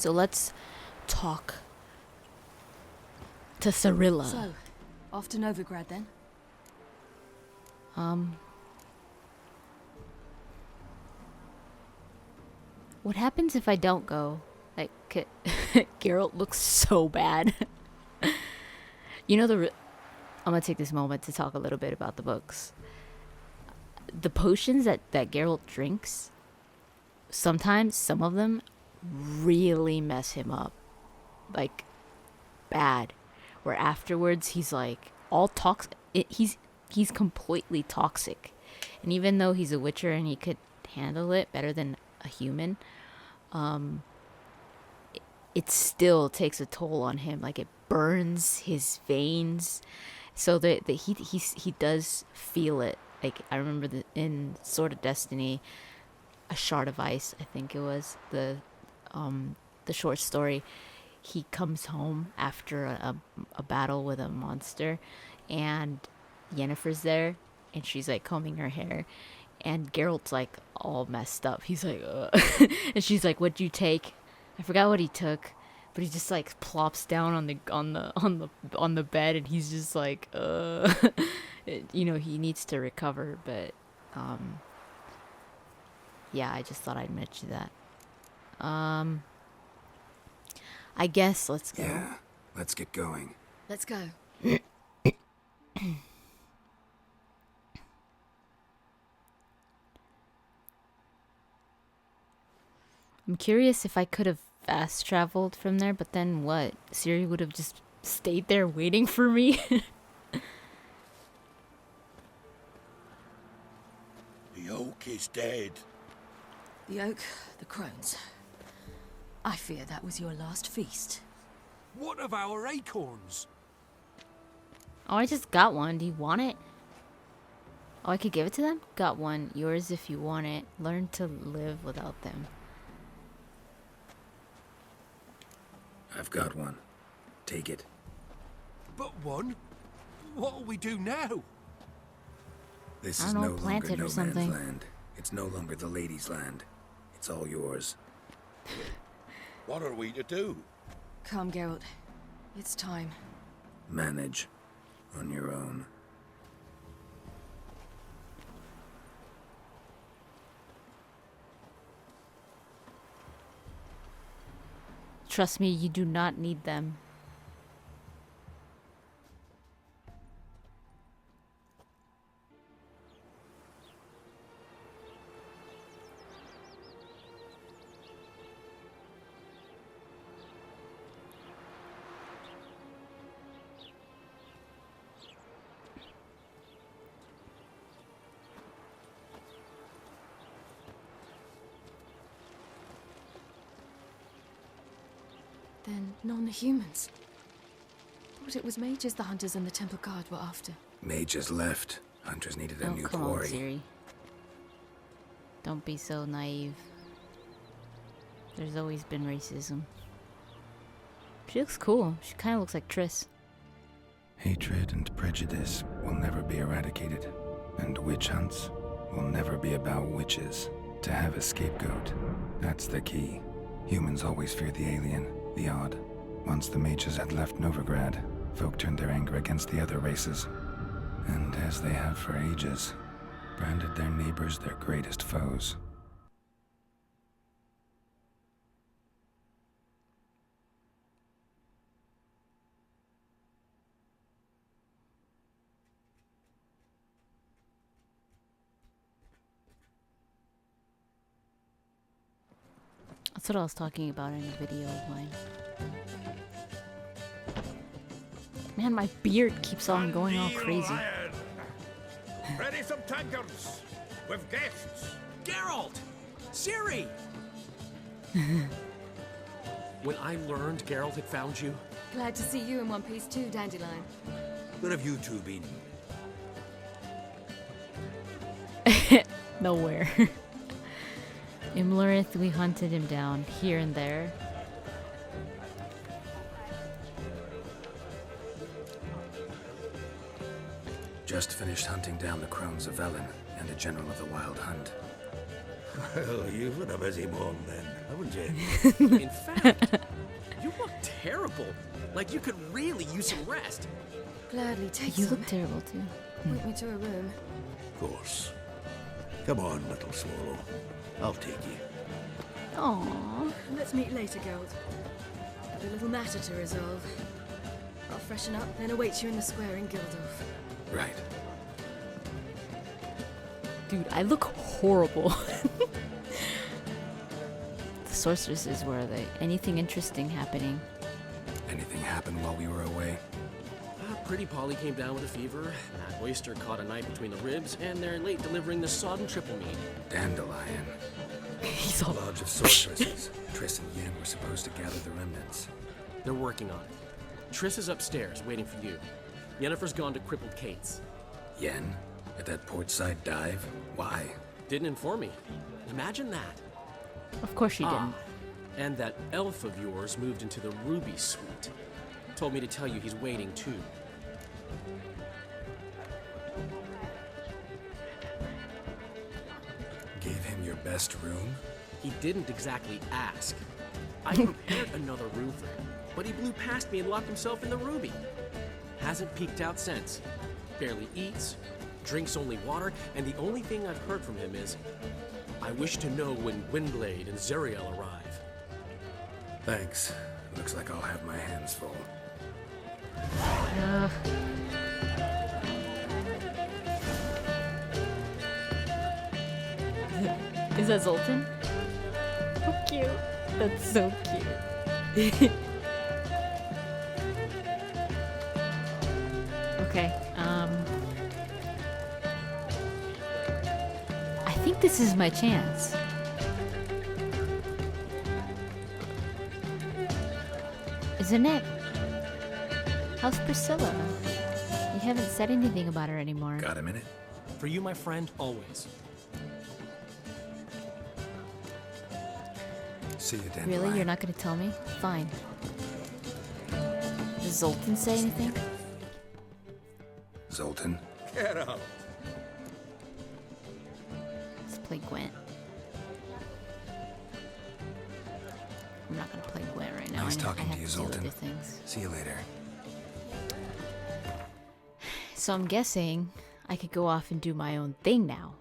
So let's talk to Cirilla. So, off to Novigrad then? What happens if I don't go? Like, Geralt looks so bad. You know, I'm gonna take this moment to talk a little bit about the books. The potions that Geralt drinks, sometimes some of them really mess him up. Like, bad. Where afterwards he's like all toxic. He's completely toxic. And even though he's a witcher and he could handle it better than a human, it still takes a toll on him. Like, it burns his veins, so that he does feel it. Like, I remember in Sword of Destiny, A Shard of Ice, I think it was the short story. He comes home after a battle with a monster, and Yennefer's there, and she's like combing her hair, and Geralt's like all messed up. He's like, and she's like, "What'd you take?" I forgot what he took, but he just like plops down on the bed, and he's just like, you know, he needs to recover. But yeah, I just thought I'd mention that. I guess let's go. Yeah, let's get going. Let's go. I'm curious if I could have fast traveled from there, but then what? Ciri would have just stayed there waiting for me? The oak is dead. The oak, the crones. I fear that was your last feast. What of our acorns? Oh, I just got one. Do you want it? Oh, I could give it to them? Got one. Yours if you want it. Learn to live without them. I've got one. Take it. But one? What'll we do now? This I is don't no know, plant longer it or no man's something. land. It's no longer the lady's land. It's all yours. What are we to do? Come, Geralt. It's time. Manage. On your own. Trust me, you do not need them. Then non-humans. Thought it was mages the hunters and the temple guard were after. Mages left. Hunters needed a Oh, new come quarry. on, Ciri. Don't be so naive. There's always been racism. She looks cool. She kind of looks like Triss. Hatred and prejudice will never be eradicated, and witch hunts will never be about witches. To have a scapegoat, that's the key. Humans always fear the alien, the odd. Once the mages had left Novigrad, folk turned their anger against the other races. And as they have for ages, branded their neighbors their greatest foes. That's what I was talking about in a video of mine. Man, my beard keeps on going all crazy. Ready some tankards. With guests. Geralt! Ciri! When I learned Geralt had found you, Glad to see you in one piece too, Dandelion. Where have you two been? Nowhere. Imlerith, we hunted him down here and there. Just finished hunting down the crones of Velen and a general of the Wild Hunt. Well, you've had a busy morning then. haven't you? In fact, you look terrible. Like you could really use some rest. Gladly take You some. look terrible too. Point me to a room. Of course. Come on, little swallow. I'll take you. Aww. Let's meet later, Geralt. Got a little matter to resolve. I'll freshen up, then await you in the square in Gildorf. Right. Dude, I look horrible. The sorceresses, were they? Anything interesting happening? Anything happened while we were away? Pretty Polly came down with a fever. That oyster caught a knife between the ribs, and they're late delivering the sodden triple meat. Dandelion. He's all... Lodge of sorceresses. Triss and Yen were supposed to gather the remnants. They're working on it. Triss is upstairs, waiting for you. Yennefer's gone to crippled Kate's. Yen? At that portside dive? Why? Didn't inform me. Imagine that. Of course she didn't. Ah, and that elf of yours moved into the Ruby Suite. Told me to tell you he's waiting too. Gave him your best room? He didn't exactly ask. I prepared another room for him, but he blew past me and locked himself in the Ruby. Hasn't peeked out since. Barely eats, drinks only water, and the only thing I've heard from him is, I wish to know when Windblade and Zeriel arrive. Thanks. Looks like I'll have my hands full. Is that Zoltan? How cute. That's so cute. Okay, I think this is my chance. Isn't it? How's Priscilla? You haven't said anything about her anymore. Got a minute? For you, my friend, always. See you, Dandelion. Really? You're not gonna tell me? Fine. Does Zoltan say anything? Zoltan? Get out. Let's play Gwent. I'm not gonna play Gwent right now. Nice I talking have to you, do Zoltan. other things. See you later. So I'm guessing I could go off and do my own thing now.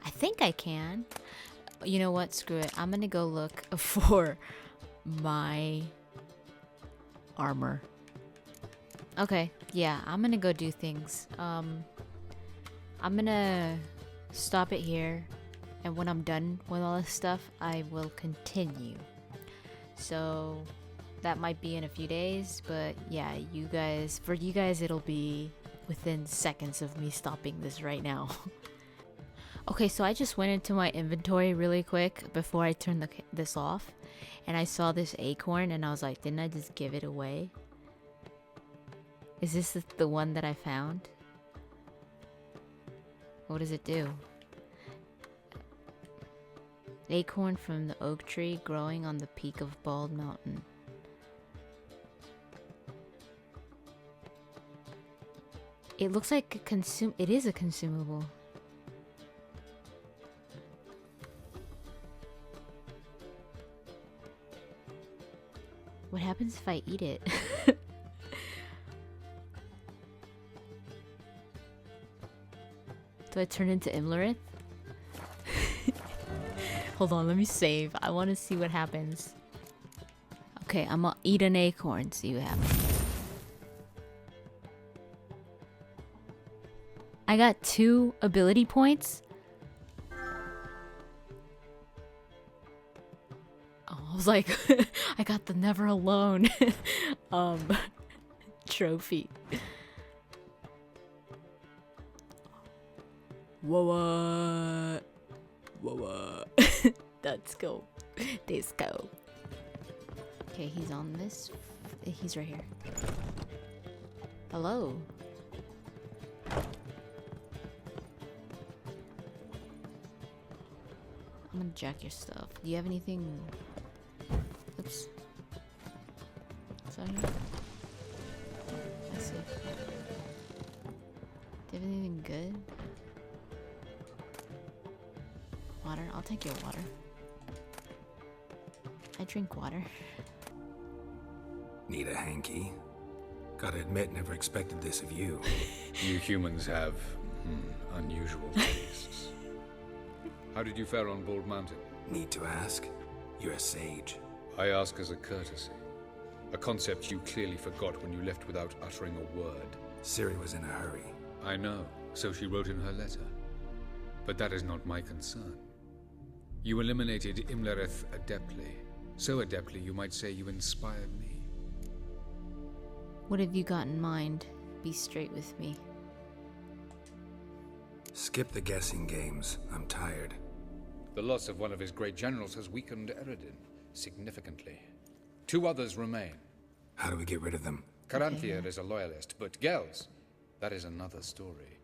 I think I can. You know what? Screw it. I'm gonna go look for my armor. Okay, yeah, I'm gonna go do things. I'm gonna stop it here, and when I'm done with all this stuff, I will continue. So that might be in a few days, but yeah, for you guys, it'll be within seconds of me stopping this right now. Okay, so I just went into my inventory really quick before I turned this off, and I saw this acorn, and I was like, didn't I just give it away? Is this the one that I found? What does it do? Acorn from the oak tree growing on the peak of Bald Mountain. It looks like it is a consumable. What happens if I eat it? Do I turn into Imlerith? Hold on, let me save. I want to see what happens. Okay, I'm gonna eat an acorn, see what happens. I got 2 ability points. Oh, I was like, I got the Never Alone trophy. Whoa, whoa. Let's go. Let's go. Okay, he's on this. He's right here. Hello. I'm gonna jack your stuff. Do you have anything? Oops. Is that here? I see. Everything good? Water? I'll take your water. I drink water. Need a hanky? Gotta admit, never expected this of you. You humans have unusual tastes. How did you fare on Bald Mountain? Need to ask? You're a sage. I ask as a courtesy. A concept you clearly forgot when you left without uttering a word. Ciri was in a hurry. I know, so she wrote in her letter. But that is not my concern. You eliminated Imlerith adeptly. So adeptly you might say you inspired me. What have you got in mind? Be straight with me. Skip the guessing games. I'm tired. The loss of one of his great generals has weakened Eredin significantly. 2 others remain. How do we get rid of them? Caranthir is a loyalist, but Gels, that is another story.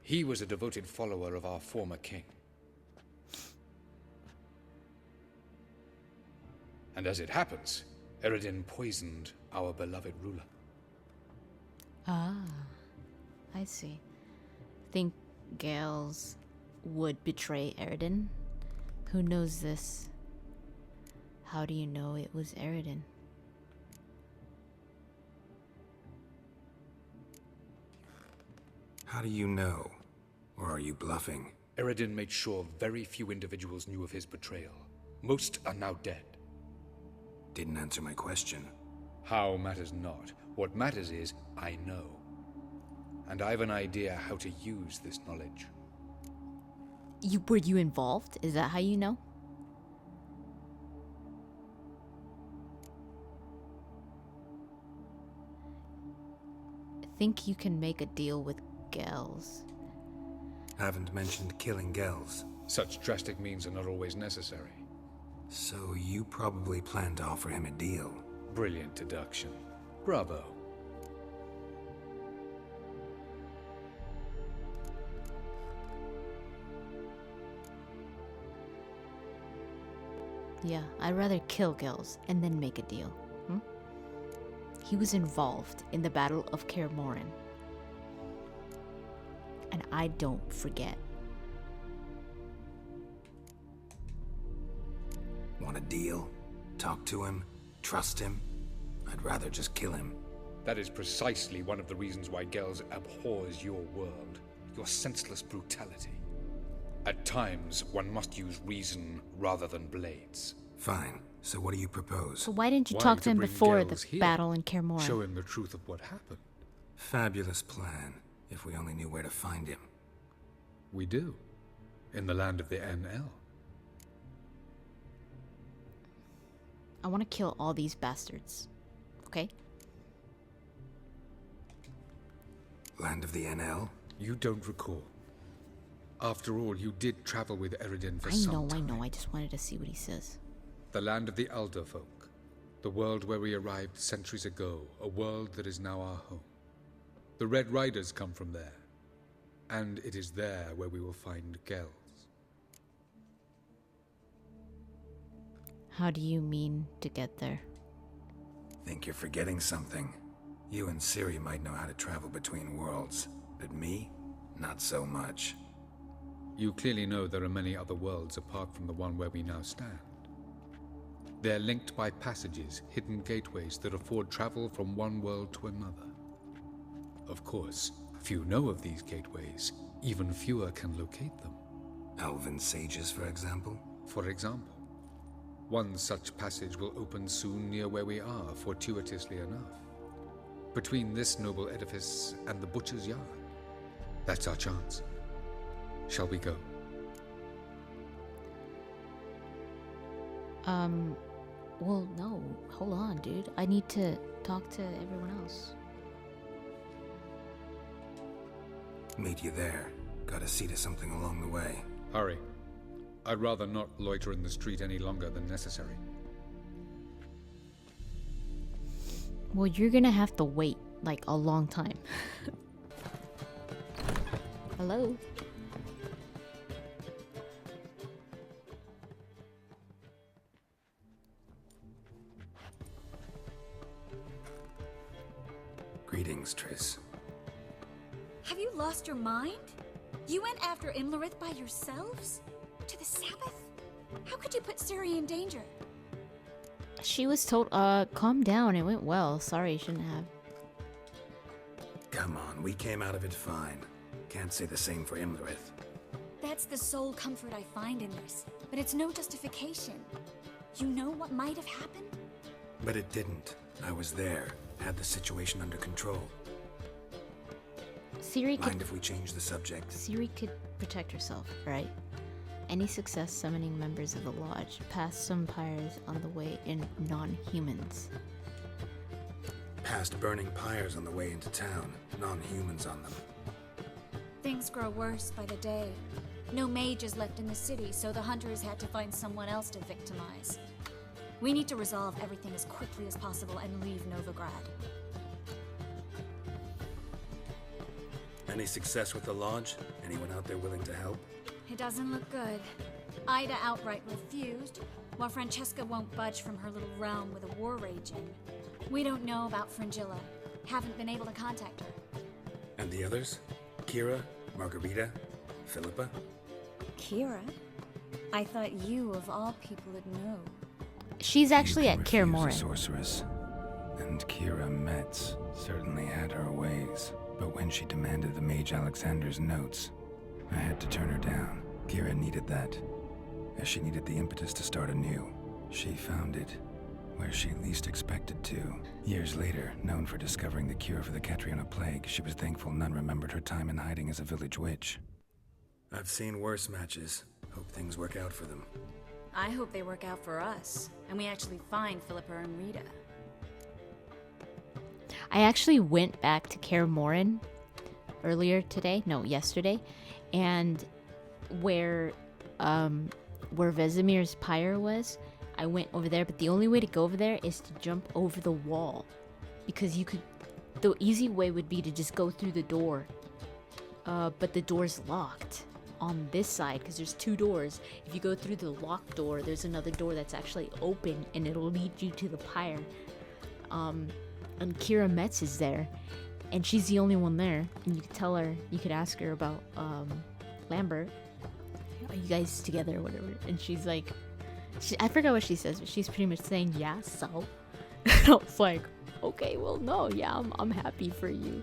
He was a devoted follower of our former king. And as it happens, Eredin poisoned our beloved ruler. Ah, I see. Think Gales would betray Eredin? Who knows this? How do you know it was Eredin? How do you know? Or are you bluffing? Eredin made sure very few individuals knew of his betrayal. Most are now dead. Didn't answer my question. How matters not. What matters is, I know. And I've an idea how to use this knowledge. Were you involved? Is that how you know? Think you can make a deal with Gels? Haven't mentioned killing Gels. Such drastic means are not always necessary. So you probably plan to offer him a deal. Brilliant deduction. Bravo. Yeah, I'd rather kill Gels and then make a deal. He was involved in the Battle of Kaer Morhen. And I don't forget. Want a deal? Talk to him? Trust him? I'd rather just kill him. That is precisely one of the reasons why Gels abhors your world. Your senseless brutality. At times, one must use reason rather than blades. Fine. So what do you propose? So why didn't you Why talk to to him bring before Gels the here? battle in Kaer Morhen? Show him the truth of what happened. Fabulous plan, if we only knew where to find him. We do. In the land of the NL. I want to kill all these bastards. Okay? Land of the NL? You don't recall. After all, you did travel with Eredin for some time. I know. I just wanted to see what he says. The land of the Elder Folk. The world where we arrived centuries ago. A world that is now our home. The Red Riders come from there. And it is there where we will find Gels. How do you mean to get there? Think you're forgetting something. You and Ciri might know how to travel between worlds, but me? Not so much. You clearly know there are many other worlds apart from the one where we now stand. They're linked by passages, hidden gateways that afford travel from one world to another. Of course, few know of these gateways. Even fewer can locate them. Elven sages, for example? For example, one such passage will open soon near where we are, fortuitously enough. Between this noble edifice and the butcher's yard. That's our chance. Shall we go? Well, no. Hold on, dude. I need to talk to everyone else. Meet you there. Gotta see to something along the way. Hurry. I'd rather not loiter in the street any longer than necessary. Well, you're gonna have to wait, like, a long time. Hello? Greetings, Triss. Have you lost your mind? You went after Imlerith by yourselves? To the Sabbath? How could you put Ciri in danger? She was told, calm down, it went well. Sorry, you shouldn't have. Come on, we came out of it fine. Can't say the same for Imlerith. That's the sole comfort I find in this, but it's no justification. You know what might have happened? But it didn't. I was there, had the situation under control. Ciri Mind if we change the subject? Ciri could protect herself, right? Any success summoning members of the Lodge past some pyres on the way in non-humans. Past burning pyres on the way into town, non-humans on them. Things grow worse by the day. No mages left in the city, so the hunters had to find someone else to victimize. We need to resolve everything as quickly as possible and leave Novigrad. Any success with the Lodge? Anyone out there willing to help? It doesn't look good. Ida outright refused, while Francesca won't budge from her little realm with a war raging. We don't know about Fringilla. Haven't been able to contact her. And the others? Kira, Margarita, Philippa? Kira? I thought you, of all people, would know. She's actually at Kaer A Morhen. sorceress. And Kira Metz certainly had her ways. But when she demanded the Mage Alexander's notes, I had to turn her down. Kira needed that, as she needed the impetus to start anew. She found it where she least expected to. Years later, known for discovering the cure for the Catriona plague, she was thankful none remembered her time in hiding as a village witch. I've seen worse matches. Hope things work out for them. I hope they work out for us, and we actually find Philippa and Rita. I actually went back to Kaer Morhen yesterday, and where Vesemir's pyre was, I went over there, but the only way to go over there is to jump over the wall, because the easy way would be to just go through the door, but the door's locked on this side because there's two doors. If you go through the locked door, there's another door that's actually open and it'll lead you to the pyre. And Kira Metz is there, and she's the only one there, and you could ask her about Lambert. Are you guys together or whatever? And she's like, I forgot what she says, but she's pretty much saying, yeah, so. And I was like, okay, well, no, yeah, I'm happy for you.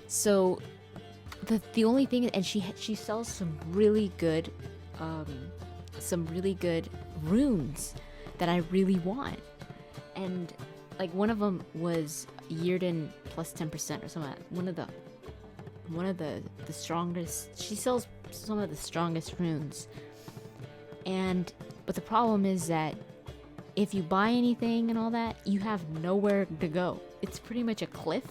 So the only thing, and she sells some really good runes that I really want. And like one of them was Yearden plus 10% or something. One of the strongest. She sells some of the strongest runes. But the problem is that if you buy anything and all that, you have nowhere to go. It's pretty much a cliff.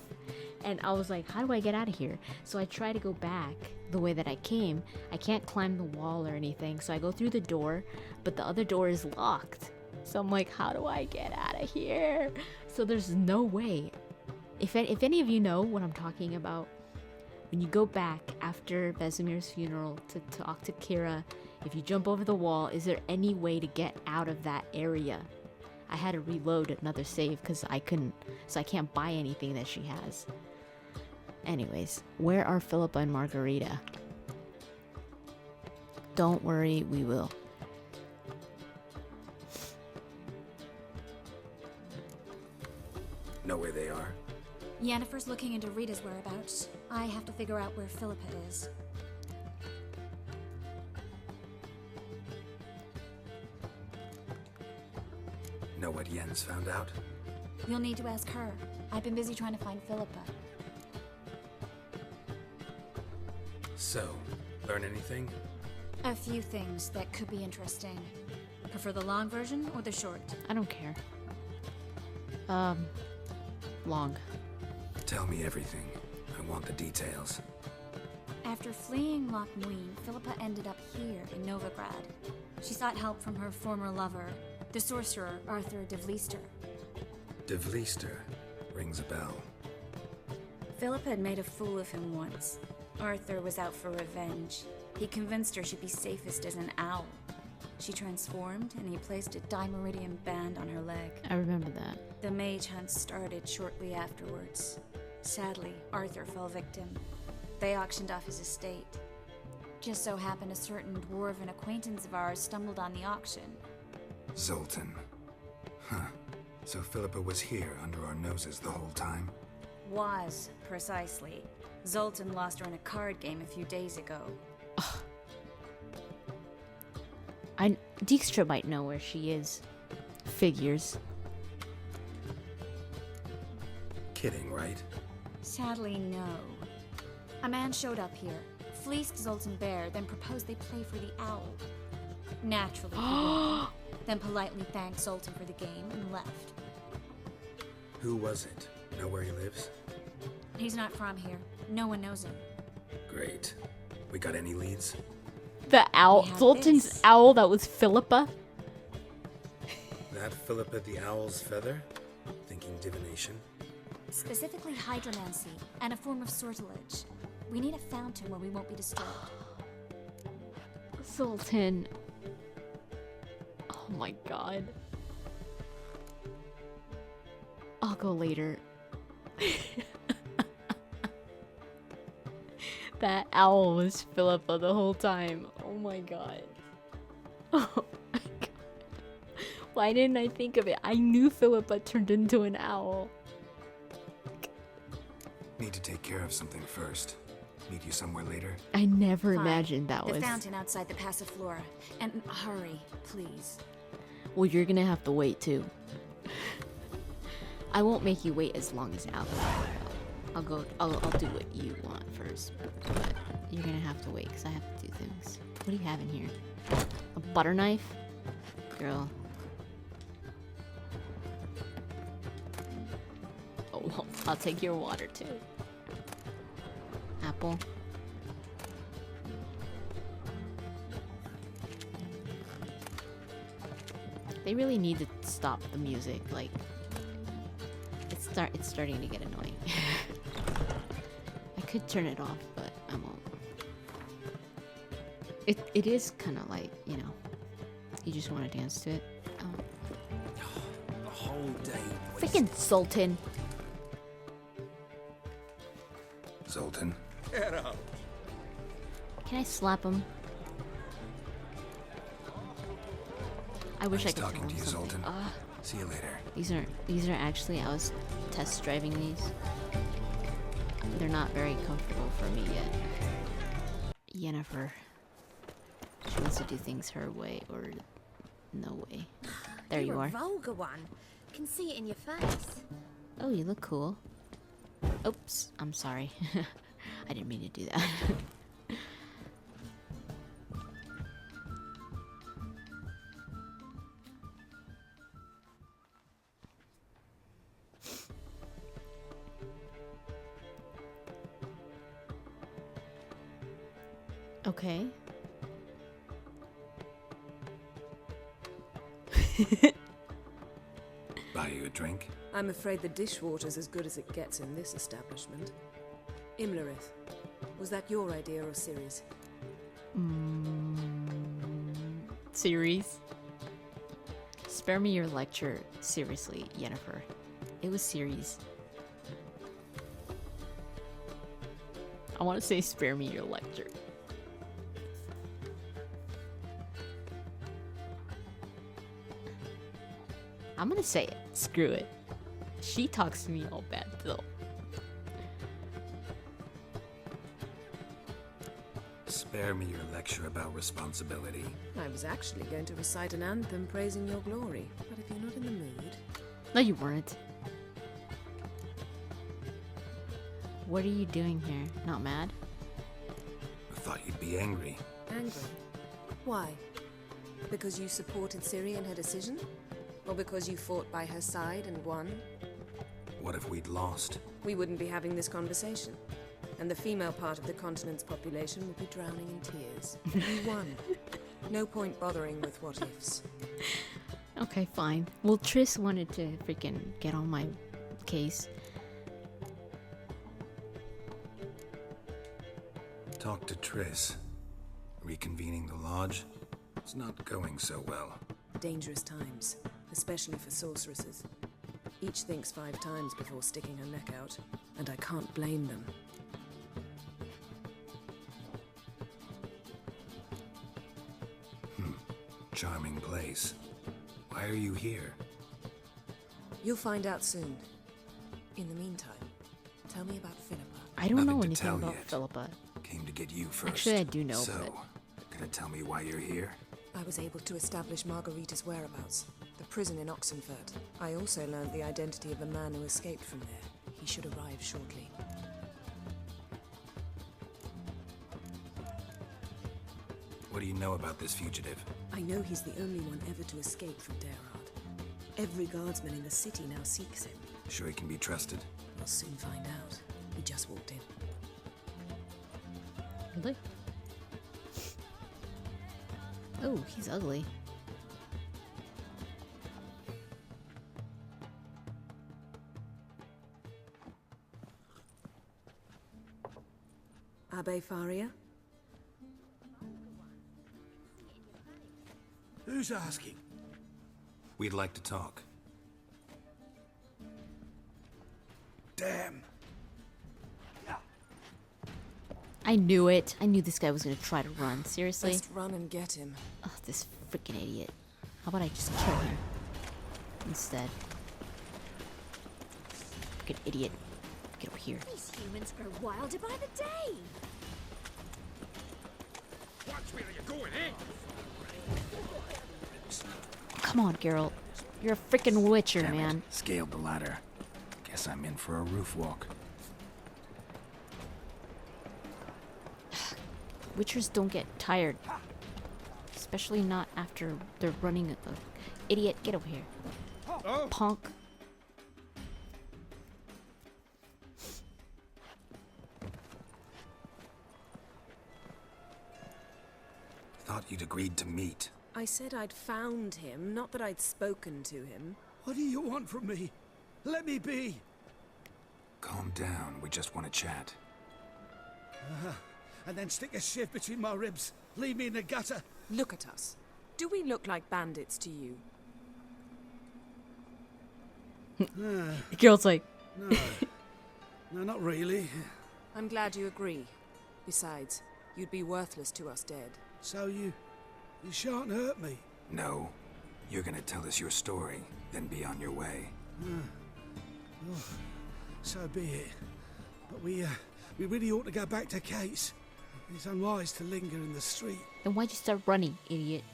And I was like, how do I get out of here? So I try to go back the way that I came. I can't climb the wall or anything. So I go through the door, but the other door is locked. So I'm like, how do I get out of here? So there's no way. If any of you know what I'm talking about, when you go back after Vesemir's funeral to talk to Kira, if you jump over the wall, is there any way to get out of that area? I had to reload another save because I couldn't, so I can't buy anything that she has. Anyways, where are Philippa and Margarita? Don't worry, we will. Know where they are? Yennefer's looking into Rita's whereabouts. I have to figure out where Philippa is. Know what Yen's found out? You'll need to ask her. I've been busy trying to find Philippa. So, learn anything? A few things that could be interesting. Prefer the long version or the short? I don't care. Long. Tell me everything. I want the details. After fleeing Loch Muin, Philippa ended up here in Novigrad. She sought help from her former lover, the sorcerer Arthur de Vliester. De Vliester rings a bell. Philippa had made a fool of him once. Arthur was out for revenge. He convinced her she'd be safest as an owl. She transformed, and he placed a Dimeridian band on her leg. I remember that. The mage hunt started shortly afterwards. Sadly, Arthur fell victim. They auctioned off his estate. Just so happened a certain dwarven acquaintance of ours stumbled on the auction. Zoltan. Huh. So Philippa was here under our noses the whole time? Was, precisely. Zoltan lost her in a card game a few days ago. Dijkstra might know where she is. Figures. Kidding, right? Sadly, no. A man showed up here, fleeced Zoltan bare, then proposed they play for the owl. Naturally, he won, then politely thanked Zoltan for the game and left. Who was it? Know where he lives? He's not from here. No one knows him. Great. We got any leads? The owl. We have Zoltan's this. owl that was Philippa? That Philippa the owl's feather? Thinking divination? Specifically hydromancy, and a form of sortilege. We need a fountain where we won't be disturbed. Zoltan. Oh my god. I'll go later. That owl was Philippa the whole time. Oh my god. Oh my god. Why didn't I think of it? I knew Philippa turned into an owl. Need to take care of something first. Meet you somewhere later. I never Fine. imagined that The was... fountain outside the Passiflora. And hurry, please. Well, you're gonna have to wait too. I won't make you wait as long as Al. I'll do what you want first. But you're gonna have to wait because I have to do things. What do you have in here? A butter knife? Girl. Oh, well, I'll take your water too. Apple. They really need to stop the music. Like, it's starting to get annoying. I could turn it off, but I won't. It is kind of like, you know, you just want to dance to it. The whole day. Freaking Sultan. Zoltan? Get out. Can I slap him? I wish I Nice could talking throw to him you, something. Zoltan. See you later. These are actually, I was test driving these. They're not very comfortable for me yet. Yennefer. She wants to do things her way or no way. There you You're are. a vulgar one. Can see it in your face. Oh, you look cool. Oops, I'm sorry. I didn't mean to do that. Okay. Buy you a drink? I'm afraid the dishwater's as good as it gets in this establishment. Imlerith, was that your idea or Ciri's? Series. Spare me your lecture. Seriously, Yennefer. It was series. I want to say spare me your lecture. I'm gonna say it. Screw it. She talks to me all bad though. Spare me your lecture about responsibility. I was actually going to recite an anthem praising your glory, but if you're not in the mood... No, you weren't. What are you doing here? Not mad? I thought you'd be angry. Angry? Why? Because you supported Ciri in her decision? Or because you fought by her side and won? What if we'd lost? We wouldn't be having this conversation. And the female part of the continent's population would be drowning in tears. You won. No point bothering with what ifs. Okay, fine. Well, Triss wanted to freaking get on my case. Talk to Triss. Reconvening the lodge? It's not going so well. Dangerous times, especially for sorceresses. Each thinks 5 times before sticking her neck out. and I can't blame them. Charming place. Why are you here? You'll find out soon. In the meantime, tell me about Philippa. I don't know Nothing to anything tell about yet. Philippa. Came to get you first. Actually, I do know, So, but... gonna tell me why you're here? I was able to establish Margarita's whereabouts, the prison in Oxenfurt. I also learned the identity of a man who escaped from there. He should arrive shortly. What do you know about this fugitive? I know he's the only one ever to escape from Derard. Every guardsman in the city now seeks him. Sure he can be trusted? We'll soon find out. He just walked in. Really? Oh, he's ugly. Abbe Faria? Who's asking? We'd like to talk. Damn. I knew it. I knew this guy was gonna try to run. Seriously? Best run and get him. Oh, this freaking idiot. How about I just kill him instead? Freaking idiot. Get over here. These humans grow wilder by the day. Watch where you're going, eh? Come on, Geralt. You're a freaking witcher, Damn it. man. Scaled the ladder. Guess I'm in for a roof walk. Witchers don't get tired. Especially not after they're running a... Idiot, get over here. Punk. Thought you'd agreed to meet. I said I'd found him, not that I'd spoken to him. What do you want from me? Let me be. Calm down, we just want to chat. And then stick a shiv between my ribs. Leave me in the gutter. Look at us. Do we look like bandits to you? Geralt's like... No. No, not really. I'm glad you agree. Besides, you'd be worthless to us dead. So you shan't hurt me. No. You're gonna tell us your story, then be on your way. Oh, so be it. But we really ought to go back to Kate's. It's unwise to linger in the street. Then why'd you start running, idiot?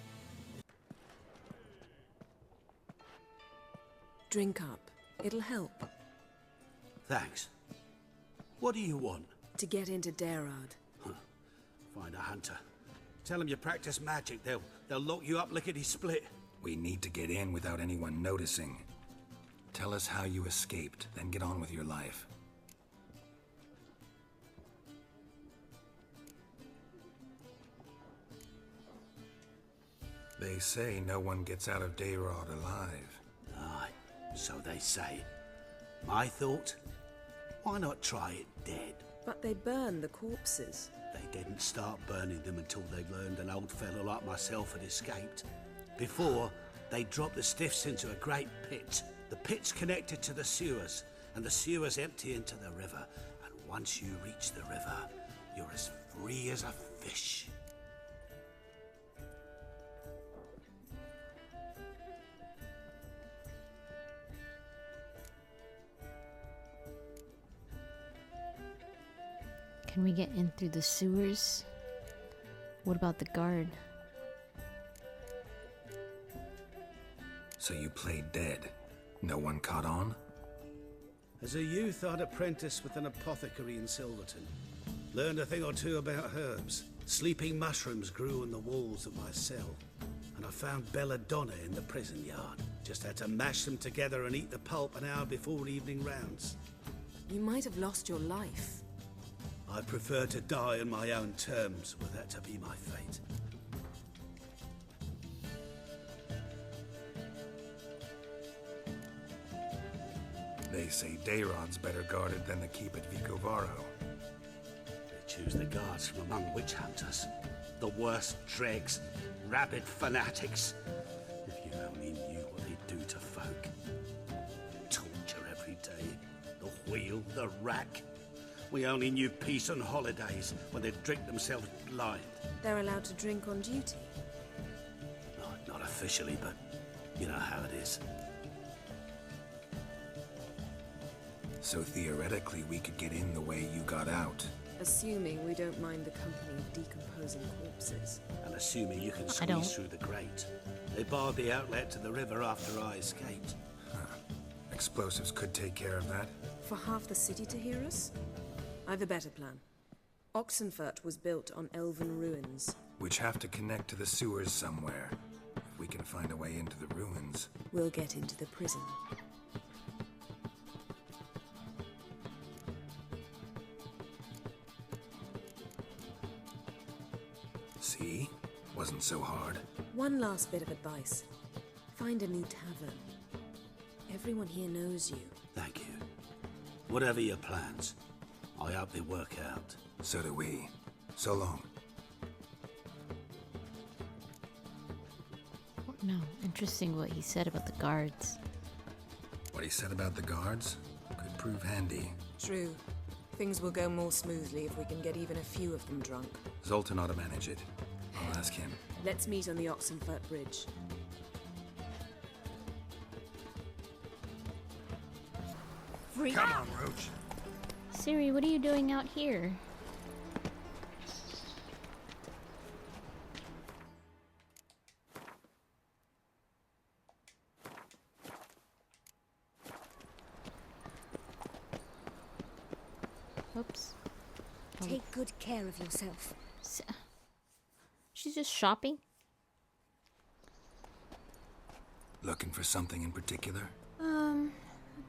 Drink up. It'll help. Thanks. What do you want? To get into Derard. Find a hunter. Tell them you practice magic. They'll lock you up lickety-split. We need to get in without anyone noticing. Tell us how you escaped, then get on with your life. They say no one gets out of Derard alive. Aye, so they say. My thought? Why not try it dead? But they burn the corpses. They didn't start burning them until they learned an old fellow like myself had escaped. Before, they dropped the stiffs into a great pit. The pit's connected to the sewers, and the sewers empty into the river. And once you reach the river, you're as free as a fish. Can we get in through the sewers? What about the guard? So you played dead. No one caught on? As a youth, I'd apprenticed with an apothecary in Silverton. Learned a thing or two about herbs. Sleeping mushrooms grew on the walls of my cell. And I found belladonna in the prison yard. Just had to mash them together and eat the pulp an hour before evening rounds. You might have lost your life. I prefer to die on my own terms, were that to be my fate. They say Dayrod's better guarded than the keep at Vicovaro. They choose the guards from among witch hunters. The worst dregs, rabid fanatics. If you only knew what they do to folk. Torture every day. The wheel kill the rack. We only knew peace on holidays when they'd drink themselves blind. They're allowed to drink on duty. Not officially, but you know how it is. So theoretically, we could get in the way you got out. Assuming we don't mind the company of decomposing corpses. And assuming you can I don't. squeeze through the grate. They barred the outlet to the river after I escaped. Explosives could take care of that. For half the city to hear us? I've a better plan. Oxenfurt was built on elven ruins. Which have to connect to the sewers somewhere. If we can find a way into the ruins. We'll get into the prison. See? Wasn't so hard. One last bit of advice. Find a new tavern. Everyone here knows you. Thank you. Whatever your plans, I hope they work out. So do we. So long. No, interesting what he said about the guards. What he said about the guards could prove handy. True. Things will go more smoothly if we can get even a few of them drunk. Zoltan ought to manage it. I'll ask him. Let's meet on the Oxenfurt Bridge. Come on, Roach. Ciri, what are you doing out here? Oops. Take good care of yourself. She's just shopping? Looking for something in particular? A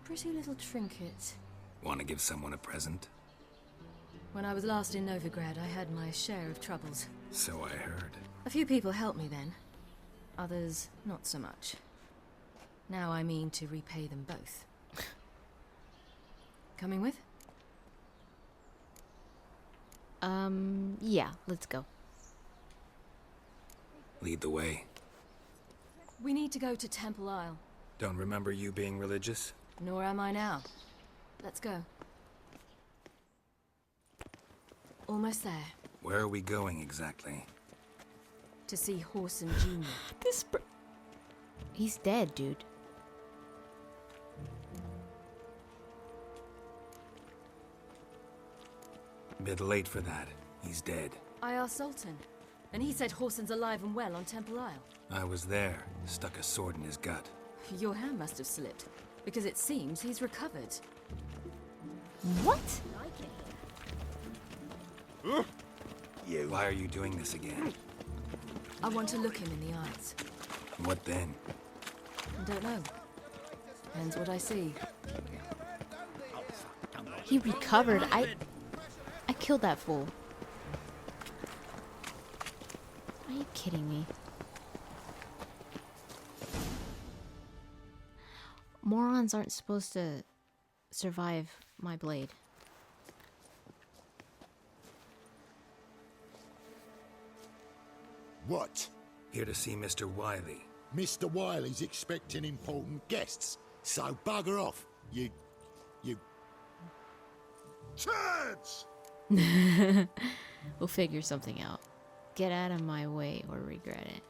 pretty little trinket. Want to give someone a present? When I was last in Novigrad, I had my share of troubles. So I heard. A few people helped me then. Others, not so much. Now I mean to repay them both. Coming with? Yeah, let's go. Lead the way. We need to go to Temple Isle. Don't remember you being religious? Nor am I now. Let's go. Almost there. Where are we going exactly? To see Horson Jr. He's dead, dude. Bit late for that. He's dead. I asked Sultan, and he said Horson's alive and well on Temple Isle. I was there. Stuck a sword in his gut. Your hand must have slipped, because it seems he's recovered. What? You. Why are you doing this again? I want to look him in the eyes. What then? I don't know. Depends what I see. He recovered. I killed that fool. Are you kidding me? Morons aren't supposed to survive my blade. What? Here to see Mr. Wiley. Mr. Wiley's expecting important guests, so bugger off, you... Turds! We'll figure something out. Get out of my way or regret it.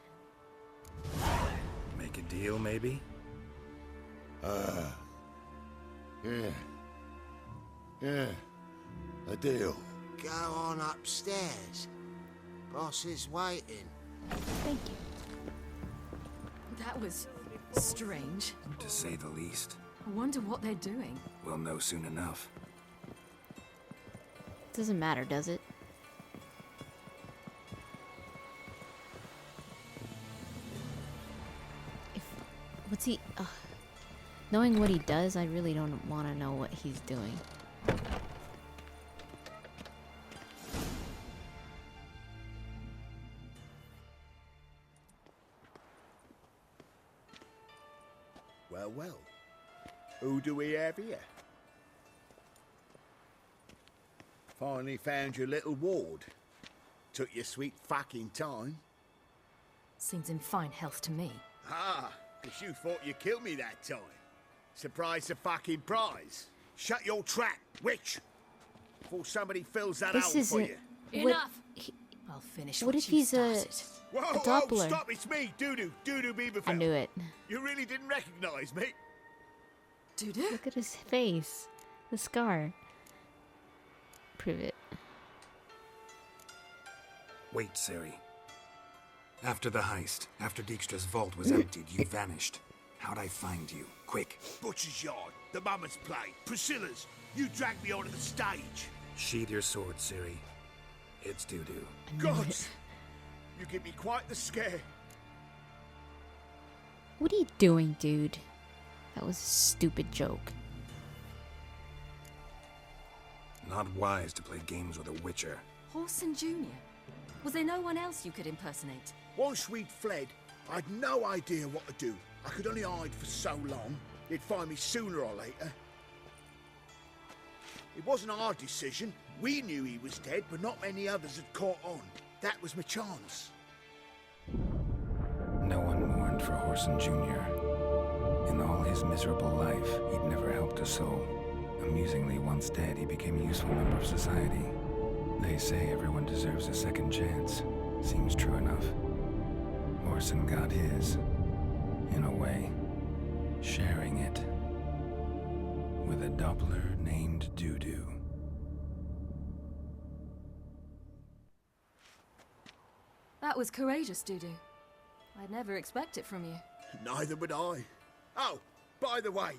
Make a deal, maybe? Yeah, a deal. Go on upstairs. Boss is waiting. Thank you. That was strange. To say the least. I wonder what they're doing. We'll know soon enough. Doesn't matter, does it? What's he... knowing what he does, I really don't want to know what he's doing. Well. Who do we have here? Finally found your little ward. Took your sweet fucking time. Seems in fine health to me. Ah, 'cause you thought you killed me that time. Surprise the fucking prize. Shut your trap, witch! Before somebody fills that This hole for isn't. you. Enough! I'll finish What what if you he's a started. Whoa, Doppler? stop, it's me, Dudu. Dudu Beaverfell. I knew it. You really didn't recognize me? Dudu? Look at his face. The scar. Prove it. Wait, Ciri. After the heist, after Dijkstra's vault was emptied, you vanished. How'd I find you? Quick. Butcher's Yard, the Mama's Play, Priscilla's. You dragged me onto the stage. Sheathe your sword, Ciri. It's Dudu. Gods! You give me quite the scare. What are you doing, dude? That was a stupid joke. Not wise to play games with a witcher. Horson Jr.? Was there no one else you could impersonate? Once we'd fled, I'd no idea what to do. I could only hide for so long. They'd find me sooner or later. It wasn't our decision. We knew he was dead, but not many others had caught on. That was my chance. No one mourned for Horson Jr. In all his miserable life, he'd never helped a soul. Amusingly, once dead, he became a useful member of society. They say everyone deserves a second chance. Seems true enough. Horson got his, in a way, sharing it with a Doppler named Dudu. That was courageous, Dudu. I'd never expect it from you. Neither would I. Oh, by the way,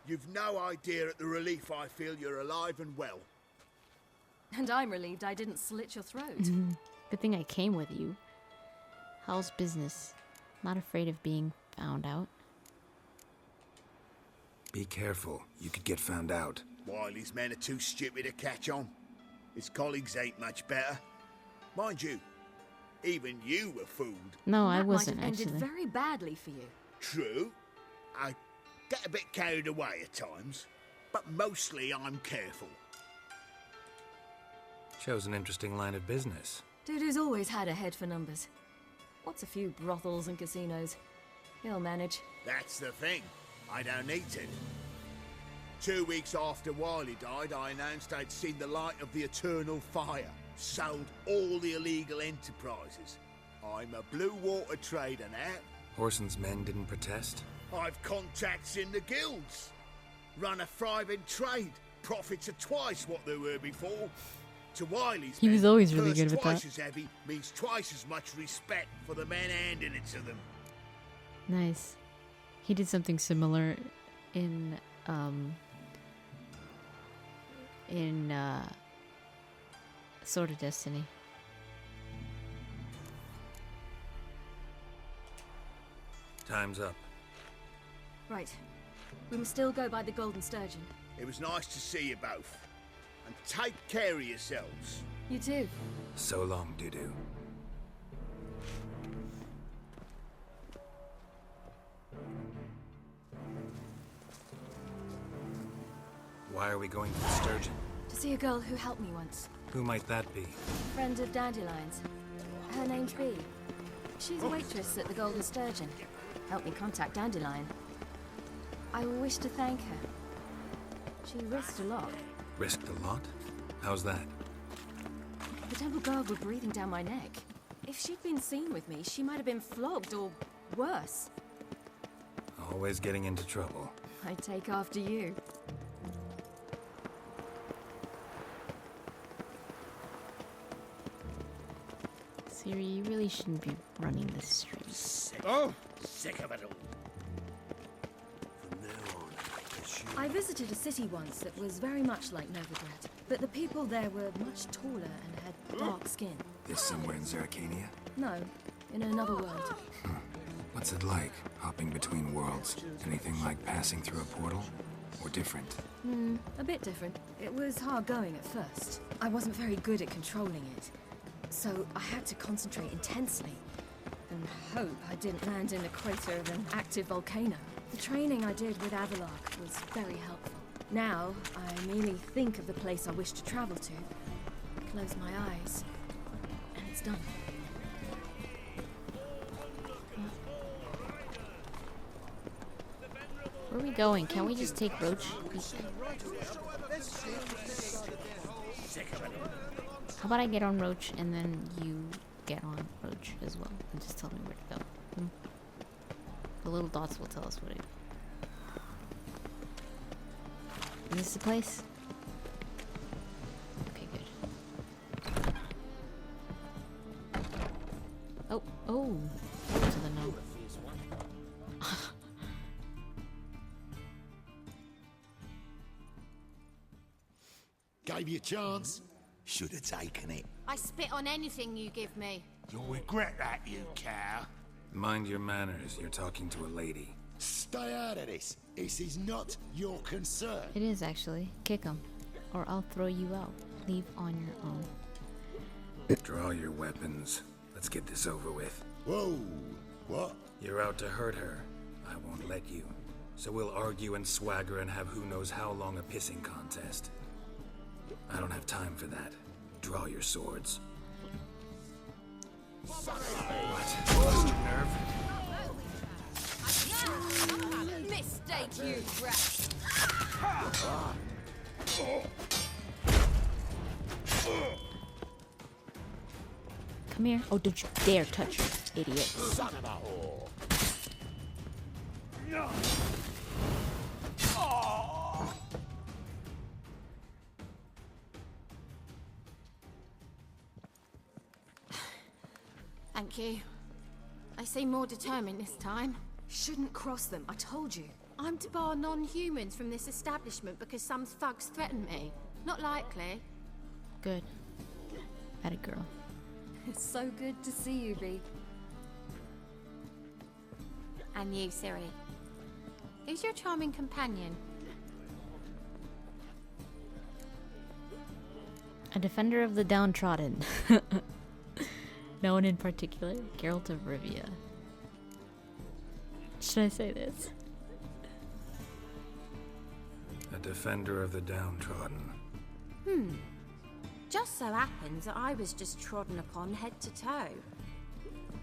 you've no idea at the relief I feel you're alive and well. And I'm relieved I didn't slit your throat. Good thing I came with you. How's business? Not afraid of being found out. Be careful. You could get found out. Wiley's men are too stupid to catch on. His colleagues ain't much better. Mind you, even you were fooled. No, I That wasn't might have ended actually. very badly for you. True. I get a bit carried away at times, but mostly I'm careful. Shows an interesting line of business. Dudu's always had a head for numbers. What's a few brothels and casinos? He'll manage. That's the thing. I don't need to. 2 weeks after Wiley died, I announced I'd seen the light of the eternal fire. Sold all the illegal enterprises. I'm a blue water trader now. Horson's men didn't protest? I've contacts in the guilds. Run a thriving trade. Profits are twice what they were before. To Wiley's He was men, always really purse good with twice that. as heavy means twice as much respect for the men handing it to them. Nice. He did something similar in Sword of Destiny. Time's up. Right. We must still go by the Golden Sturgeon. It was nice to see you both. And take care of yourselves. You too. So long, Dudu. Why are we going to the Sturgeon? To see a girl who helped me once. Who might that be? Friend of Dandelion's. Her name's Bee. She's a waitress at the Golden Sturgeon. Helped me contact Dandelion. I wish to thank her. She risked a lot. Risked a lot? How's that? The temple guard were breathing down my neck. If she'd been seen with me, she might have been flogged or worse. Always getting into trouble. I take after you. Ciri, you really shouldn't be running the streets. Sick of it all. From now on, I visited a city once that was very much like Novigrad, but the people there were much taller and had dark skin. This somewhere in Zeracania? No, in another world. What's it like, hopping between worlds? Anything like passing through a portal? Or different? A bit different. It was hard going at first. I wasn't very good at controlling it, so I had to concentrate intensely and hope I didn't land in the crater of an active volcano. The training I did with Avallac'h was very helpful. Now, I merely think of the place I wish to travel to, close my eyes, and it's done. Where are we going? Can we just take Roach? How about I get on Roach and then you get on Roach as well, and just tell me where to go. The little dots will tell us what it. Is this the place? Okay, good. Oh, to the no. Gave you a chance. Should have taken it. I spit on anything you give me. You'll regret that, you cow. Mind your manners, you're talking to a lady. Stay out of this. This is not your concern. It is actually. Kick him, or I'll throw you out. Leave on your own. Draw your weapons. Let's get this over with. Whoa, what? You're out to hurt her. I won't let you. So we'll argue and swagger and have who knows how long a pissing contest. I don't have time for that. Draw your swords. What? Lost your nerve? Mistake, you rat. Come here. Oh, don't you dare touch her, idiot. Son of a whore. Thank you. They seem more determined this time. Shouldn't cross them, I told you. I'm to bar non-humans from this establishment because some thugs threaten me. Not likely. Good. Had a girl. It's so good to see you, Bee. And you, Ciri. Who's your charming companion? A defender of the downtrodden. No one in particular. Geralt of Rivia. Should I say this? A defender of the downtrodden. Just so happens that I was just trodden upon head to toe.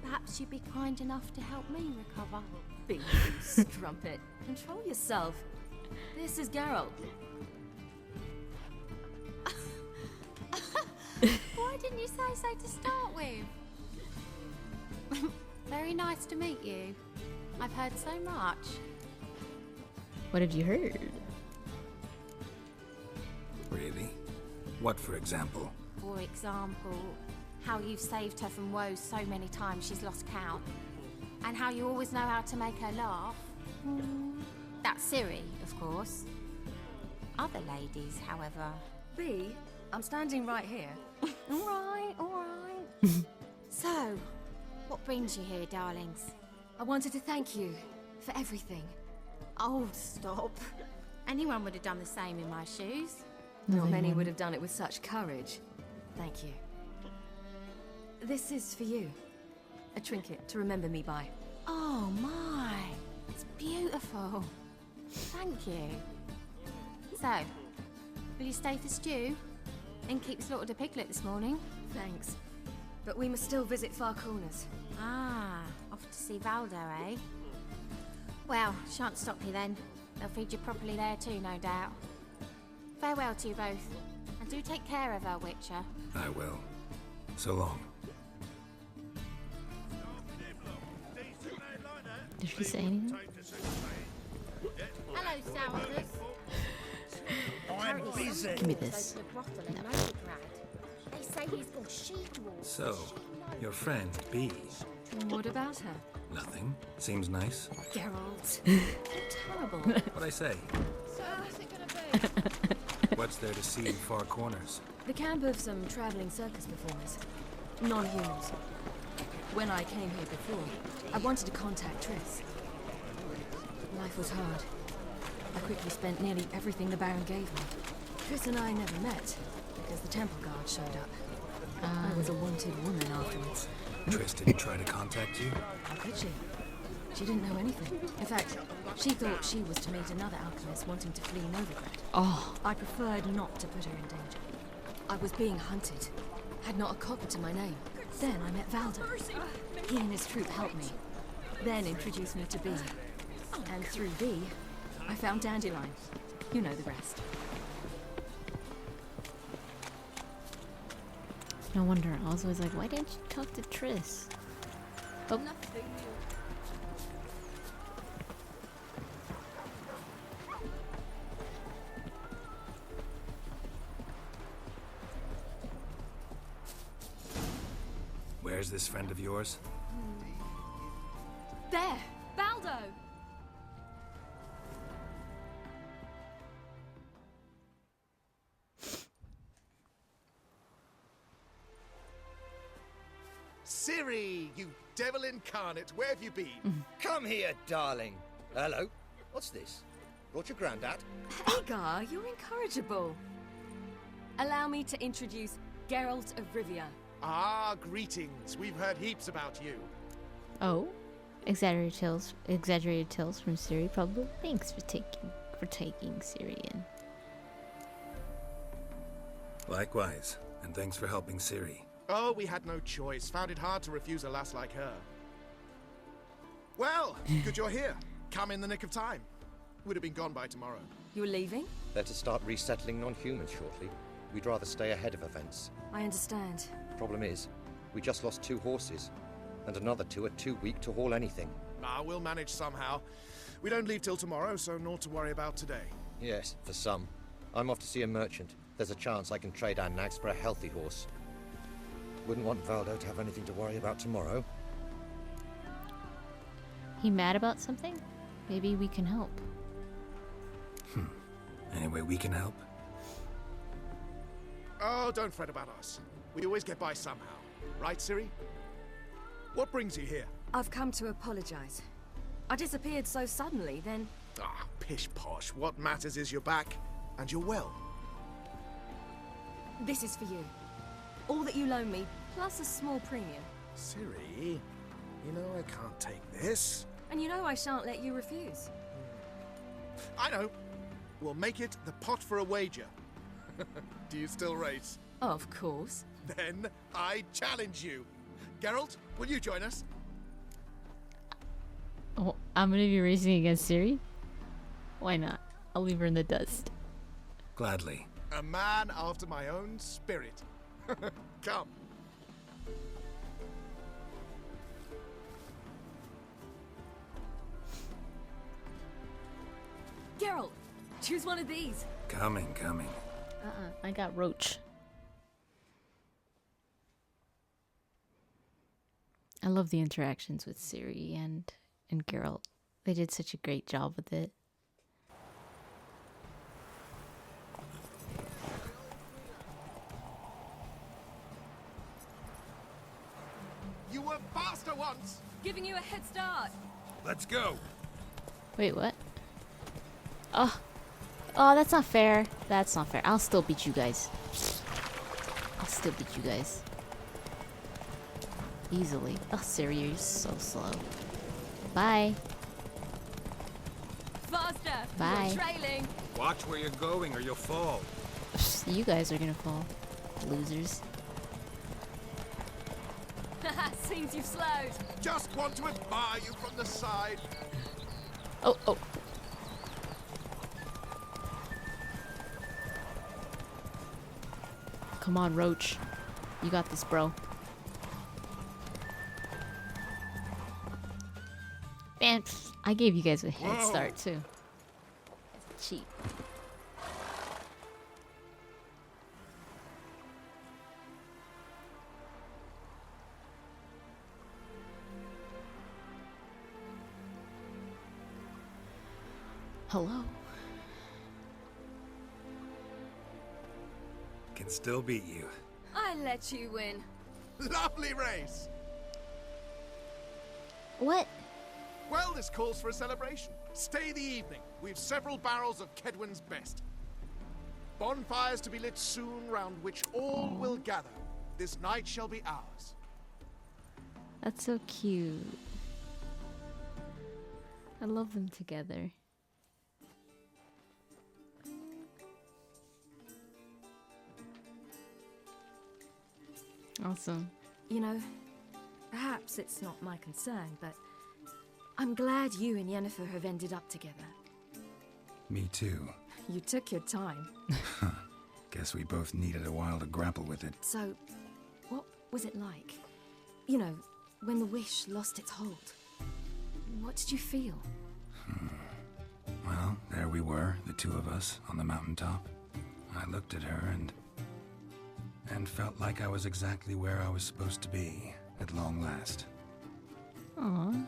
Perhaps you'd be kind enough to help me recover. Bee, you strumpet. Control yourself. This is Geralt. Why didn't you say so to start with? Very nice to meet you. I've heard so much. What have you heard? Really? What, for example? For example, how you've saved her from woes so many times she's lost count. And how you always know how to make her laugh. That's Ciri, of course. Other ladies, however... Bee, I'm standing right here. All right. So, what brings you here, darlings? I wanted to thank you for everything. Oh, stop. Anyone would have done the same in my shoes. Not many would have done it with such courage. Thank you. This is for you. A trinket to remember me by. Oh my, it's beautiful. Thank you. So, will you stay for stew? And keep slaughtered a piglet this morning? Thanks. But we must still visit Far Corners. Ah, off to see Valdo, eh? Well, shan't stop you then. They'll feed you properly there too, no doubt. Farewell to you both. And do take care of her, Witcher. I will. So long. Did she say anything? Hello, Sourpuss. I'm busy. Give me this. They say he's got she-dwarfs. So, your friend, B. What about her? Nothing. Seems nice. Geralt. Terrible. What'd I say? What's there to see in Far Corners? The camp of some traveling circus performers. Non-humans. When I came here before, I wanted to contact Triss. Life was hard. I quickly spent nearly everything the Baron gave me. Triss and I never met, because the temple guard showed up. I was a wanted woman afterwards. Triss didn't try to contact you? How could she? She didn't know anything. In fact, she thought she was to meet another alchemist wanting to flee Novigrad. Oh. I preferred not to put her in danger. I was being hunted. Had not a copper to my name. Then I met Valdo. He and his troop helped me. Then introduced me to B. And through B, I found Dandelion. You know the rest. No wonder. I was always like, why didn't you talk to Triss? Oh. Nothing new. Where's this friend of yours? There! Baldo! Ciri, you devil incarnate, where have you been? Come here, darling. Hello. What's this? Brought your granddad? Agar, you're incorrigible. Allow me to introduce Geralt of Rivia. Ah, greetings. We've heard heaps about you. Oh, exaggerated tales from Ciri. Probably. Thanks for taking Ciri in. Likewise, and thanks for helping Ciri. Oh, we had no choice. Found it hard to refuse a lass like her. Well, good you're here. Come in the nick of time. Would have been gone by tomorrow. You're leaving? Better start resettling non-humans shortly. We'd rather stay ahead of events. I understand. Problem is, we just lost 2 horses, and another 2 are too weak to haul anything. Ah, we'll manage somehow. We don't leave till tomorrow, so naught to worry about today. Yes, for some. I'm off to see a merchant. There's a chance I can trade our nags for a healthy horse. Wouldn't want Valdo to have anything to worry about tomorrow. He mad about something? Maybe we can help. Any way we can help? Oh, don't fret about us. We always get by somehow. Right, Ciri? What brings you here? I've come to apologize. I disappeared so suddenly, then... Ah, pish-posh. What matters is you're back, and you're well. This is for you. All that you loan me, plus a small premium. Ciri, you know I can't take this. And you know I shan't let you refuse. I know. We'll make it the pot for a wager. Do you still race? Of course. Then I challenge you. Geralt, will you join us? Oh, I'm gonna be racing against Ciri? Why not? I'll leave her in the dust. Gladly. A man after my own spirit. Come. Geralt, choose one of these. Coming. I got Roach. I love the interactions with Ciri and Geralt. They did such a great job with it. You were faster once. Giving you a head start. Let's go. Wait, what? Oh, that's not fair. That's not fair. I'll still beat you guys. Easily. Oh, Ciri, you're so slow. Bye. Faster. Bye. You're trailing. Watch where you're going or you'll fall. You guys are gonna fall. Losers. Seems you've slowed. Just want to admire you from the side. Oh. Come on, Roach. You got this, bro. Man, I gave you guys a head start, too. It's cheap. Hello. Can still beat you. I let you win. Lovely race. What? Well, this calls for a celebration. Stay the evening. We've several barrels of Kedwen's best. Bonfires to be lit soon, round which all will gather. This night shall be ours. That's so cute. I love them together. Awesome. You know, perhaps it's not my concern, but I'm glad you and Yennefer have ended up together. Me too. You took your time. Guess we both needed a while to grapple with it. So, what was it like? You know, when the wish lost its hold. What did you feel? Well, there we were, the two of us, on the mountaintop. I looked at her and felt like I was exactly where I was supposed to be, at long last. Aww.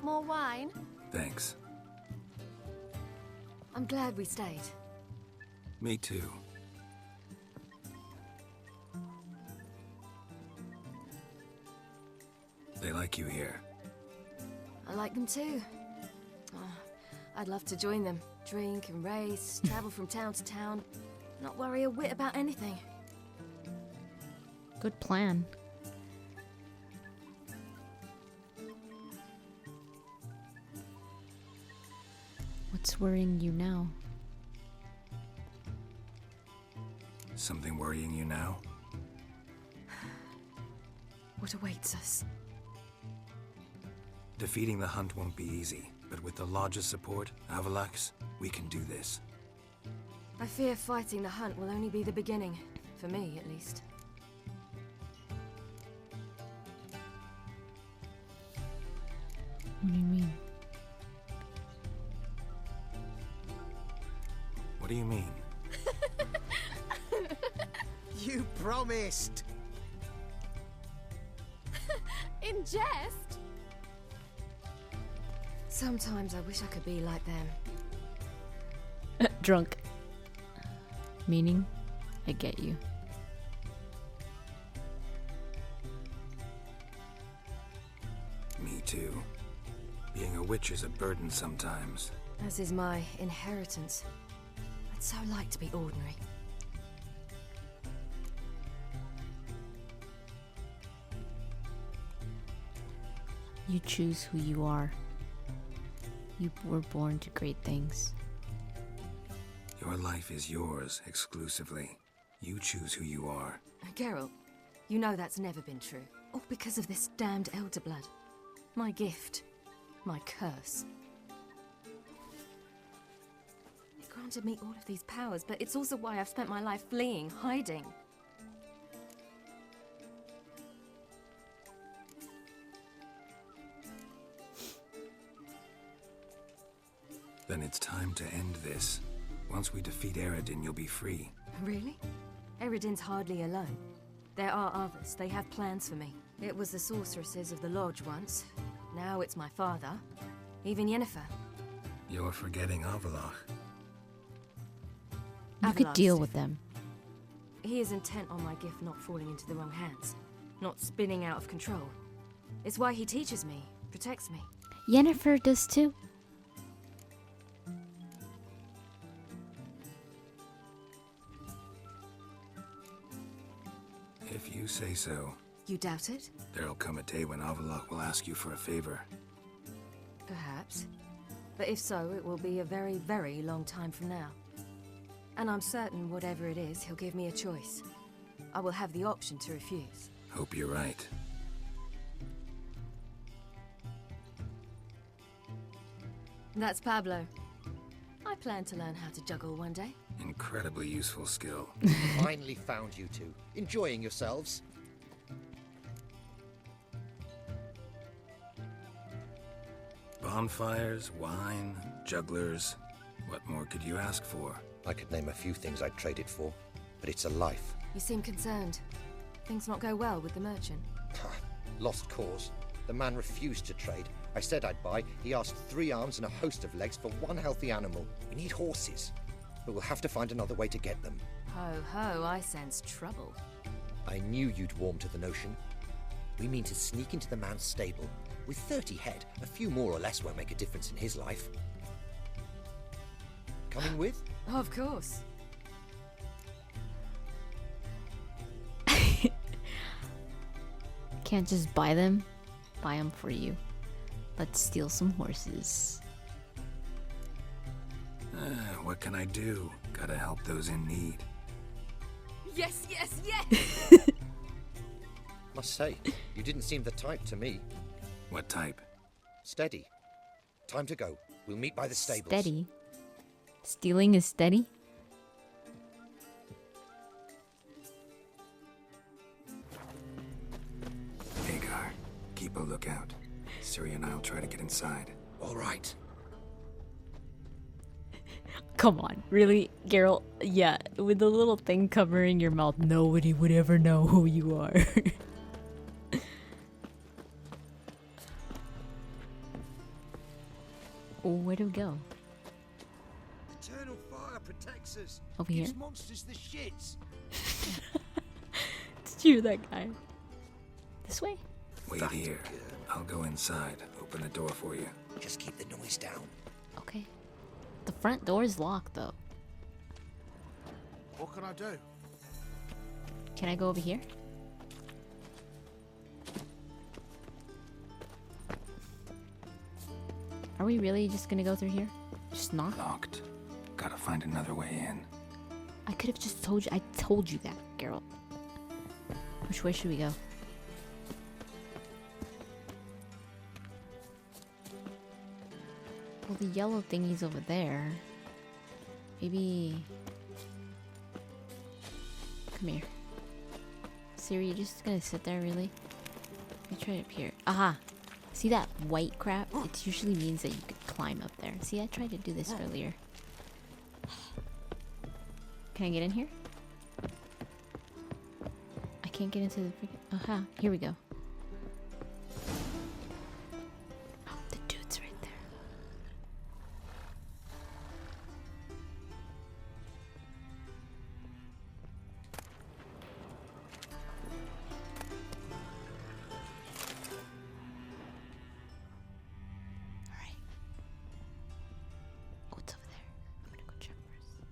More wine? Thanks. I'm glad we stayed. Me too. They like you here. I like them too. I'd love to join them. Drink and race, travel from town to town. Not worry a whit about anything. Good plan. What's worrying you now? Something worrying you now? What awaits us? Defeating the hunt won't be easy, but with the Lodge's support, Avallac'h's, we can do this. I fear fighting the hunt will only be the beginning. For me, at least. What do you mean? What do you mean? You promised! In jest? Sometimes I wish I could be like them. Drunk. Meaning? I get you. Me too. Being a witch is a burden sometimes. As is my inheritance. I'd so like to be ordinary. You choose who you are. You were born to great things. Your life is yours exclusively. You choose who you are. Geralt, you know that's never been true. All because of this damned elder blood. My gift. My curse. It granted me all of these powers, but it's also why I've spent my life fleeing, hiding. Then it's time to end this. Once we defeat Eredin, you'll be free. Really? Eredin's hardly alone. There are others. They have plans for me. It was the sorceresses of the Lodge once. Now it's my father. Even Yennefer. You're forgetting Avallac'h. You could Avallac'h deal still. with them. He is intent on my gift not falling into the wrong hands. Not spinning out of control. It's why he teaches me, protects me. Yennefer does too. If you say so. You doubt it? There'll come a day when Avallac'h will ask you for a favor. Perhaps. But if so, it will be a very, very long time from now. And I'm certain whatever it is, he'll give me a choice. I will have the option to refuse. Hope you're right. That's Pablo. I plan to learn how to juggle one day. Incredibly useful skill. Finally found you two. Enjoying yourselves? Bonfires, wine, jugglers. What more could you ask for? I could name a few things I'd trade it for, but it's a life. You seem concerned. Things not go well with the merchant. Lost cause. The man refused to trade. I said I'd buy. He asked 3 arms and a host of legs for 1 healthy animal. We need horses, but we'll have to find another way to get them. Ho ho, I sense trouble. I knew you'd warm to the notion. We mean to sneak into the man's stable. With 30 head, a few more or less won't make a difference in his life. Coming with? Of course. Can't just buy them. Buy them for you. Let's steal some horses. What can I do? Gotta help those in need. Yes, yes, yes! Must say, you didn't seem the type to me. What type? Steady. Time to go. We'll meet by the stables. Steady? Stealing is steady? Hagar, keep a lookout. Ciri and I'll try to get inside. All right. Come on, really? Geralt, yeah, with the little thing covering your mouth, nobody would ever know who you are. Where do we go? Eternal fire protects us. Over here? Gives monsters the shits. Did you hear that guy? This way? Wait here. I'll go inside. Open the door for you. Just keep the noise down. Okay. The front door is locked, though. What can I do? Can I go over here? Are we really just gonna go through here? Just knock? Locked. Gotta find another way in. I could have just told you. I told you that, Geralt. Which way should we go? Well, the yellow thingy's over there. Maybe... Come here. Ciri, you're just gonna sit there, really? Let me try it up here. Aha! See that white crap? It usually means that you could climb up there. See, I tried to do this earlier. Can I get in here? I can't get into the freaking... Aha, here we go. Oh, the dude's right there. Alright. Oh, it's over there. I'm gonna go check first.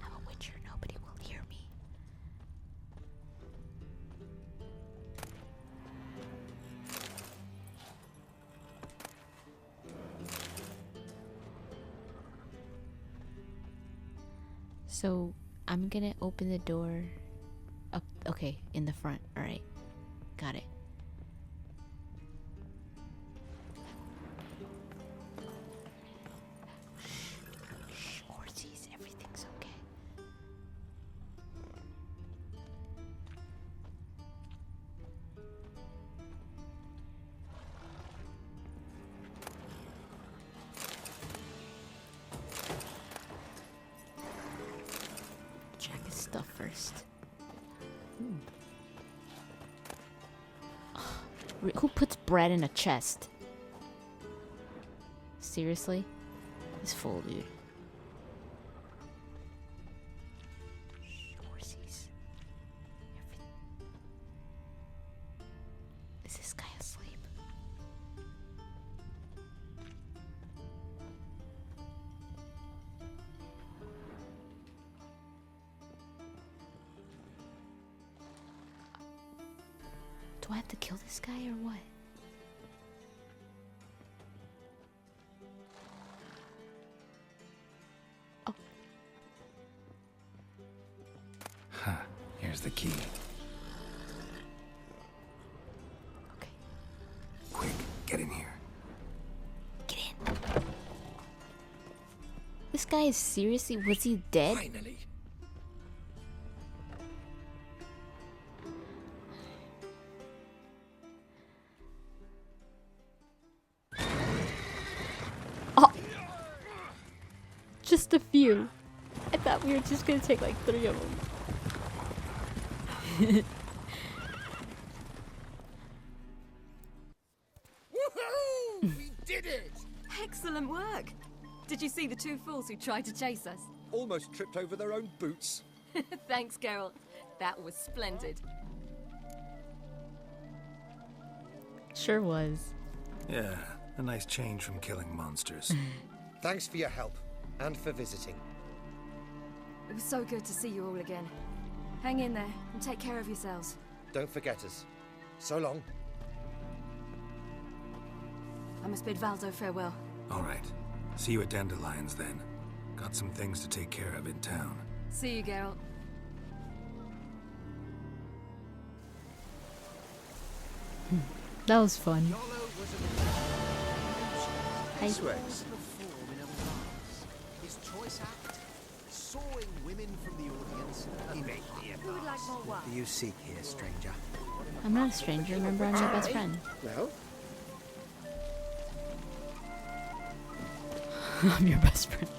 I'm a witcher. Nobody will hear me. So I'm gonna open the door up. Okay, in the front. All right, got it. Shh, horsies, everything's okay. Check his stuff first. Who puts bread in a chest? Seriously? This fool, dude. Shh, horsies. Is this guy asleep? Do I have to kill this guy or what? Oh. Huh. Here's the key. Okay. Quick, get in here. Get in. This guy is seriously... Was he dead? Finally. Oh! Just a few. I thought we were just gonna take like 3 of them. Woohoo! We did it! Excellent work! Did you see the 2 fools who tried to chase us? Almost tripped over their own boots. Thanks, Geralt. That was splendid. Sure was. Yeah, a nice change from killing monsters. Thanks for your help and for visiting. It was so good to see you all again. Hang in there and take care of yourselves. Don't forget us. So long. I must bid Valdo farewell. All right. See you at Dandelions then. Got some things to take care of in town. See you, Geralt. That was fun. Hi. Rex. His choice act, sawing women from the audience. Who would like more wine? What do you seek here, stranger? I'm not a stranger, remember I'm your best friend. Well? I'm your best friend.